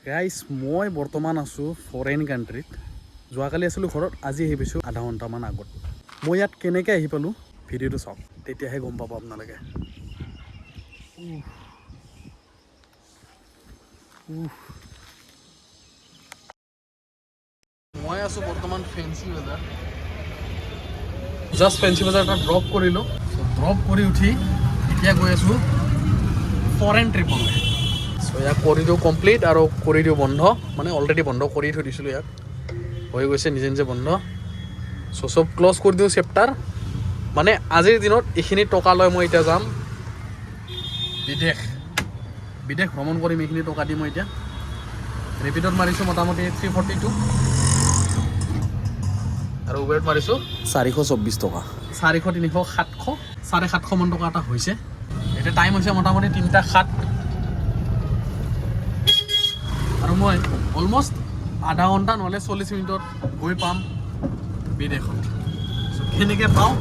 Guys মই বৰ্তমান আছোঁ ফৰেইন কাণ্ট্ৰিত। যোৱাকালি আছিলোঁ ঘৰত, আজি আহি পাইছোঁ আধা ঘণ্টামান আগত। মই ইয়াত কেনেকৈ আহি পালোঁ ভিডিঅ'টো চাওক, তেতিয়াহে গম পাব আপোনালোকে। মই আছোঁ বৰ্তমান ফেঞ্চি বজাৰ। জাষ্ট ফেঞ্চি বজাৰ এটা ড্ৰপ কৰিলোঁ। ড্ৰপ কৰি উঠি এতিয়া গৈ আছোঁ ফৰেইন ট্ৰিপলৈ। চ' ইয়াক কৰিডিও কমপ্লিট আৰু কৰিডিও বন্ধ, মানে অলৰেডি বন্ধ কৰি থৈ দিছিলোঁ। ইয়াক হৈ গৈছে নিজে নিজে বন্ধ। চ' চব ক্ল'জ কৰি দিওঁ চেপ্টাৰ। মানে আজিৰ দিনত এইখিনি টকা লৈ মই এতিয়া যাম বিদেশ ভ্ৰমণ কৰিম। এইখিনি টকা দি মই এতিয়া ৰেপিডত মাৰিছোঁ মোটামুটি 342 আৰু উবেৰত মাৰিছোঁ 424 টকা। 400, 300, 700, 750 মান টকা এটা হৈছে। এতিয়া টাইম হৈছে মোটামুটি 3:07 আৰু মই অলমষ্ট আধা ঘণ্টা নহ'লে 40 মিনিটত গৈ পাম বিদেশত। চ' কেনেকৈ পাওঁ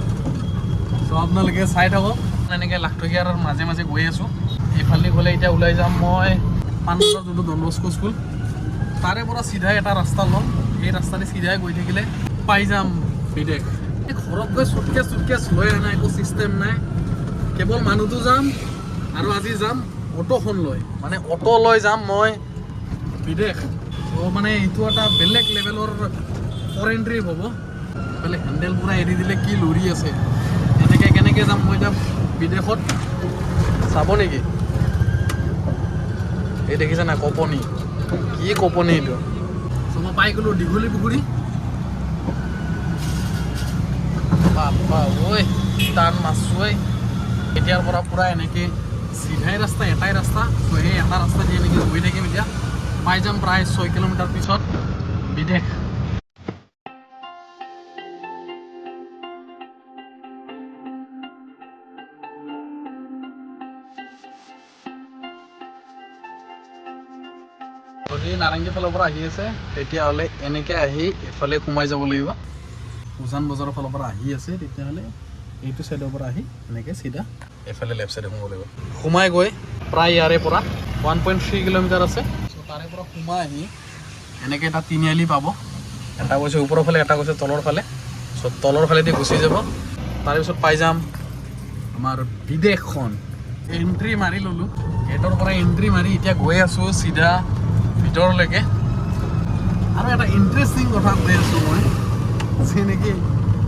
চ' আপোনালোকে চাই থাকক। এনেকৈ লাখটকীয়াৰ মাজে মাজে গৈ আছোঁ। এইফালে গ'লে এতিয়া ওলাই যাম মই পানবজাৰ যোনটো ডন বস্কো স্কুল, তাৰে পৰা চিধাই এটা ৰাস্তা ল'ম। এই ৰাস্তাতে চিধাই গৈ থাকিলে পাই যাম বিদেশ। ঘৰত গৈ চুটকেছ লৈ অহা নাই, একো চিষ্টেম নাই। কেৱল মানুহটো যাম আৰু আজি যাম অ'টোখন লৈ, মানে অ'টো লৈ যাম মই বিদেশ। ত' মানে এইটো এটা বেলেগ লেভেলৰ ফৰেইন ট্ৰিপ হ'ব। এইফালে হেণ্ডেল পূৰা এৰি দিলে কি লৰি আছে। এনেকৈ কেনেকৈ যাম মই এতিয়া বিদেশত চাব নেকি? এই দেখিছে নাই কপনি, কি কপনি এইটো। চ' মই পাই গ'লোঁ দীঘলী পুখুৰী। বাপা ঐ টান মাছো ঐ। এতিয়াৰ পৰা পূৰা এনেকৈ চিধাই ৰাস্তা, এটাই ৰাস্তা। চ' সেই এটা ৰাস্তা দি এনেকৈ গৈ থাকিম। এতিয়া পাই যাম প্ৰায় 6 কিলোমিটাৰ পিছত বিদেশ। যদি নাৰেংগী ফালৰ পৰা আহি আছে তেতিয়াহ'লে এনেকৈ আহি এইফালে সোমাই যাব লাগিব। উজান বজাৰৰ ফালৰ পৰা আহি আছে তেতিয়াহ'লে এইটো ছাইডৰ পৰা আহি এনেকৈ চিধা এইফালে লেফ্ট ছাইডে সোমাব লাগিব। সোমাই গৈ প্ৰায় ইয়াৰে পৰা 1.3 কিলোমিটাৰ আছে। চ' তাৰে পৰা সোমাই আহি এনেকৈ এটা তিনিআলি পাব। এটা গৈছে ওপৰৰ ফালে, এটা গৈছে তলৰ ফালে। চ' তলৰ ফালেদি গুচি যাব। তাৰপিছত পাই যাম আমাৰ বিদেশখন। এণ্ট্ৰি মাৰি ল'লোঁ, গেটৰ পৰা এণ্ট্ৰি মাৰি এতিয়া গৈ আছোঁ চিধা ভিতৰলৈকে। আৰু এটা ইণ্টাৰেষ্টিং কথা কৈ আছোঁ মই, যেনেকৈ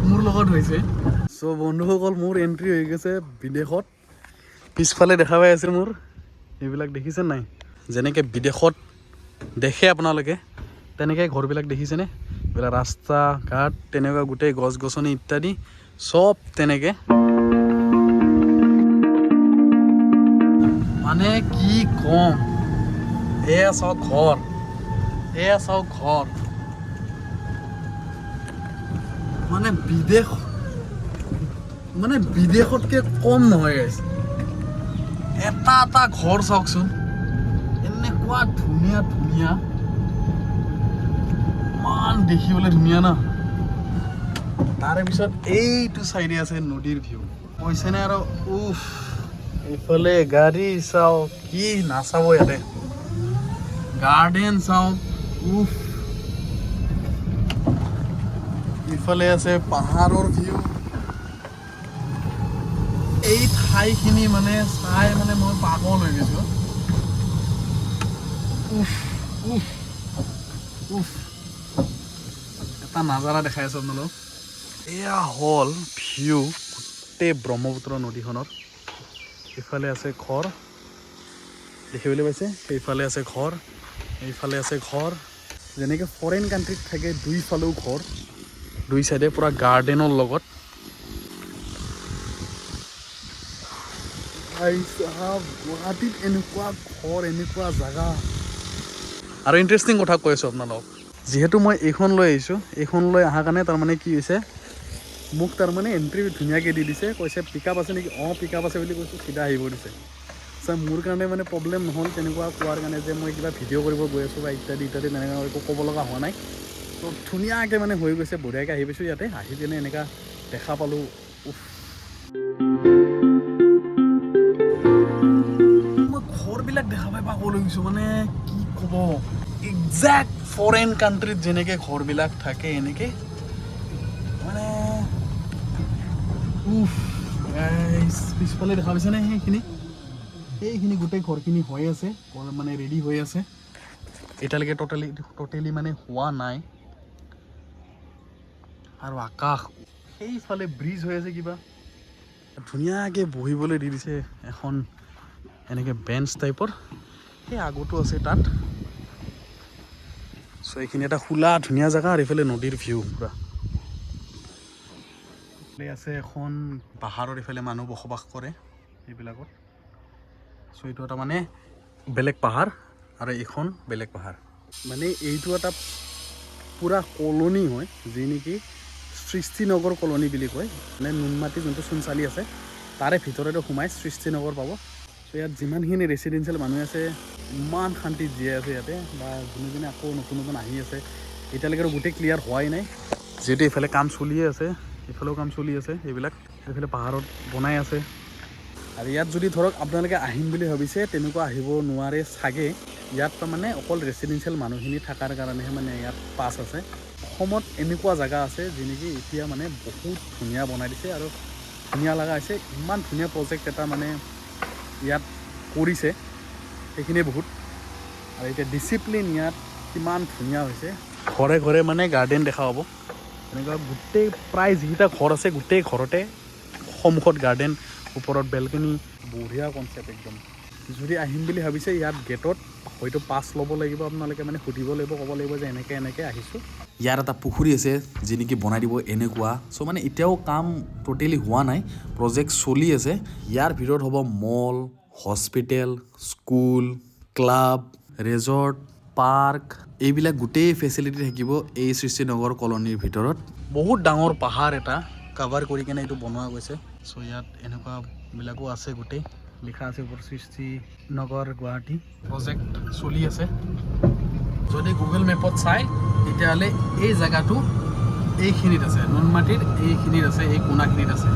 মোৰ লগত হৈছে। চ' বন্ধুসকল, মোৰ এণ্ট্ৰি হৈ গৈছে বিদেশত। পিছফালে দেখা পাই আছে মোৰ এইবিলাক দেখিছে নাই? যেনেকৈ বিদেশত দেখে আপোনালোকে তেনেকৈ ঘৰবিলাক দেখিছেনে? এইবিলাক ৰাস্তা ঘাট তেনেকুৱা গোটেই গছ গছনি ইত্যাদি চব তেনেকৈ। মানে কি ক'ম, এয়া চাওক ঘৰ, এয়া চাওক ঘৰ। মানে বিদেশতকৈ কম নহয় গাইছ। এটা এটা ঘৰ চাওকচোন, এনেকুৱা ধুনীয়া ধুনীয়া, ইমান দেখিবলৈ ধুনীয়া না। তাৰে পিছত এইটো চাইডে আছে নদীৰ ভিউ, কৈছেনে আৰু উফ। এইফালে গাড়ী চাওক, কি নাচাব ইয়াতে। গাৰ্ডেন চাওক, উফ। ইফালে আছে পাহাৰৰ ভিউ। এই ঠাইখিনি মানে চাই মানে মই পাগল হৈ গৈছোঁ। উফ উফ উফ, এটা নাজাৰা দেখাই আছোঁ আপোনালোকক। এয়া হ'ল ভিউ গোটেই ব্ৰহ্মপুত্ৰ নদীখনৰ। ইফালে আছে ঘৰ, দেখিবলৈ পাইছে? সেইফালে আছে ঘৰ, এইফালে আছে ঘৰ। যেনেকৈ ফৰেইন কাণ্ট্ৰিত থাকে দুইফালেও ঘৰ, দুই চাইডে পূৰা গাৰ্ডেনৰ লগত। গুৱাহাটীত এনেকুৱা ঘৰ, এনেকুৱা জেগা। আৰু ইণ্টাৰেষ্টিং কথা কৈ আছোঁ আপোনালোকক, যিহেতু মই এইখন লৈ আহিছোঁ, এইখন লৈ অহাৰ কাৰণে তাৰমানে কি হৈছে, মোক তাৰমানে এণ্ট্ৰি ধুনীয়াকৈ দি দিছে। কৈছে পিক আপ আছে নেকি? অঁ পিক আপ আছে বুলি কৈছোঁ, চিধা আহিব দিছে। চ' মোৰ কাৰণে মানে প্ৰব্লেম নহ'ল তেনেকুৱা কোৱাৰ কাৰণে, যে মই কিবা ভিডিঅ' কৰিব গৈ আছোঁ বা ইত্যাদি ইত্যাদি তেনেকুৱা একো ক'ব লগা হোৱা নাই। ত' ধুনীয়াকৈ মানে হৈ গৈছে, বঢ়িয়াকৈ আহি পাইছোঁ ইয়াতে। আহি পিনে এনেকুৱা দেখা পালোঁ, উফ। মই ঘৰবিলাক দেখা পাই পাগল হৈ গৈছোঁ, মানে কি ক'ব। এক্সাক্ট ফৰেন কাণ্ট্ৰিত যেনেকৈ ঘৰবিলাক থাকে এনেকৈ মানে পিছফালে দেখা পাইছেনে সেইখিনি গোটেই ঘৰখিনি হৈ আছে মানে ৰেডি হৈ আছে এতিয়ালৈকে টোটেলি মানে হোৱা নাই আৰু আকাশ সেইফালে ব্ৰিজ হৈ আছে কিবা ধুনীয়াকৈ বহিবলৈ দি দিছে এখন এনেকৈ বেঞ্চ টাইপৰ সেই আগতো আছে তাত চ' এইখিনি এটা খোলা ধুনীয়া জেগা আৰু এইফালে নদীৰ ভিউ পূৰা আছে এখন পাহাৰৰ এইফালে মানুহ বসবাস কৰে এইবিলাকত চ' এইটো এটা মানে বেলেগ পাহাৰ আৰু এইখন বেলেগ পাহাৰ মানে এইটো এটা পূৰা কলনি হয় যি নেকি সৃষ্টিনগৰ কলনি বুলি কয় মানে নুনমাটি যোনটো চোনচালি আছে তাৰে ভিতৰতে সোমাই সৃষ্টিনগৰ পাব চ' ইয়াত যিমানখিনি ৰেচিডেঞ্চিয়েল মানুহ আছে ইমান শান্তিত জীয়াই আছে ইয়াতে বা যোনে আকৌ নতুন নতুন আহি আছে এতিয়ালৈকে গোটেই ক্লিয়াৰ হোৱাই নাই যিহেতু এইফালে কাম চলিয়ে আছে এইফালেও কাম চলি আছে এইবিলাক এইফালে পাহাৰত বনাই আছে আৰু ইয়াত যদি ধৰক আপোনালোকে আহিম বুলি ভাবিছে তেনেকুৱা আহিব নোৱাৰে চাগে ইয়াত তাৰমানে অকল ৰেচিডেঞ্চিয়েল মানুহখিনি থকাৰ কাৰণেহে মানে ইয়াত পাছ আছে অসমত এনেকুৱা জেগা আছে যি নেকি এতিয়া মানে বহুত ধুনীয়া বনাই দিছে আৰু ধুনীয়া লগা হৈছে ইমান ধুনীয়া প্ৰজেক্ট এটা মানে ইয়াত কৰিছে সেইখিনিয়ে বহুত আৰু এতিয়া ডিচিপ্লিন ইয়াত কিমান ধুনীয়া হৈছে ঘৰে ঘৰে মানে গাৰ্ডেন দেখা পাব এনেকুৱা গোটেই প্ৰায় যিকেইটা ঘৰ আছে গোটেই ঘৰতে সন্মুখত গাৰ্ডেন ওপৰত বেলকনি বঢ়িয়া কনচেপ্ট একদম যদি আহিম বুলি ভাবিছে ইয়াত গেটত হয়তো পাছ ল'ব লাগিব আপোনালোকে মানে সুধিব লাগিব ক'ব লাগিব যে এনেকৈ আহিছোঁ ইয়াত এটা পুখুৰী আছে যি নেকি বনাই দিব এনেকুৱা চ' মানে এতিয়াও কাম টোটেলি হোৱা নাই প্ৰজেক্ট চলি আছে ইয়াৰ ভিতৰত হ'ব mall hospital school club resort park এইবিলাক গোটেই ফেচিলিটি থাকিব এই সৃষ্টিনগৰ কলনীৰ ভিতৰত বহুত ডাঙৰ পাহাৰ এটা কাভাৰ কৰি কেনে এইটো বনোৱা গৈছে চ' ইয়াত এনেকুৱাবিলাকো আছে গোটেই লিখা আছে ওপৰত সৃষ্টিনগৰ গুৱাহাটী প্ৰজেক্ট চলি আছে যদি গুগল মেপত চাই তেতিয়াহ'লে এই জেগাটো এইখিনিত আছে নুনমাটিৰ এইখিনিত আছে এই কোণাখিনিত আছে